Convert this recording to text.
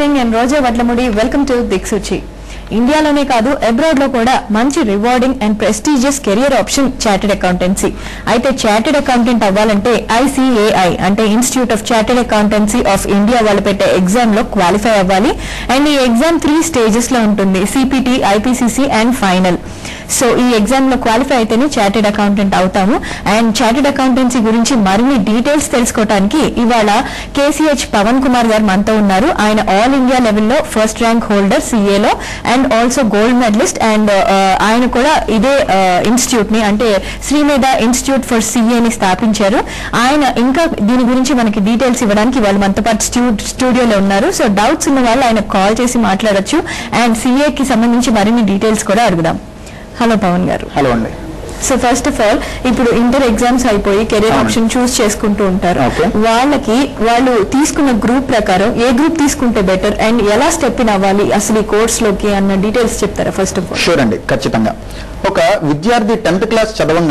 Evening and Roja Vadlamudi welcome to Diksuchi. ఇండియాలోనే కాదు abroad లో కూడా మంచి rewarding and prestigious career option chartered accountancy. అయితే చార్టెడ్ అకౌంటెంట్ అవ్వాలంటే ICAI అంటే institute of chartered accountancy of India వాళ్ళు పెట్టే ఎగ్జామ్ లో క్వాలిఫై అవ్వాలి. అండ్ ఈ ఎగ్జామ్ 3 స్టేజెస్ లో ఉంటుంది, CPT, IPCC and final. So ఈ ఎగ్జామ్ లో క్వాలిఫై అయితేనే చార్టెడ్ అకౌంటెంట్ అవుతాము. అండ్ చార్టెడ్ అకౌంటెన్సీ గురించి మరిన్ని డీటెయిల్స్ తెలుసుకోవడానికి ఇవాళ KCH పవన్ కుమార్ గారు మనతో ఉన్నారు. ఆయన ఆల్ ఇండియా లెవెల్లో ఫస్ట్ ర్యాంక్ హోల్డర్ CA లో and also gold medalist. And ఆయన కూడా ఇదే ఇన్స్టిట్యూట్ ని అంటే శ్రీమేధ ఇన్స్టిట్యూట్ ఫర్ CA ని స్థాపించారు. ఆయన ఇంకా దీని గురించి మనకి డీటెయిల్స్ ఇవ్వడానికి వాళ్ళు మనతో పాటు స్టూడియోలో ఉన్నారు. సో డౌట్స్ ఉన్న వాళ్ళు ఆయన కాల్ చేసి మాట్లాడొచ్చు అండ్ CA కి సంబంధించి మరిన్ని డీటెయిల్స్ కూడా అడుగుదాం. హలో పవన్ గారు. హలో అండి. సో ఫస్ట్ ఆఫ్ ఆల్ ఇప్పుడు ఇంటర్ ఎగ్జామ్స్ అయిపోయి కెరీర్ ఆప్షన్ చూస్ చేసుకుంటూ ఉంటారు. వాళ్ళకి వాళ్ళు తీసుకున్న గ్రూప్ ప్రకారం ఏ గ్రూప్ తీసుకుంటే బెటర్ అండ్ ఎలా స్టెప్ ఇన్ అవ్వాలి అసలు ఈ కోర్స్ లోకి అన్న డీటెయిల్స్ చెప్తారా ఫస్ట్ ఆఫ్ ఆల్? షూర్ అండి, ఖచ్చితంగా. ఒక విద్యార్థి 10th క్లాస్ చదవంగా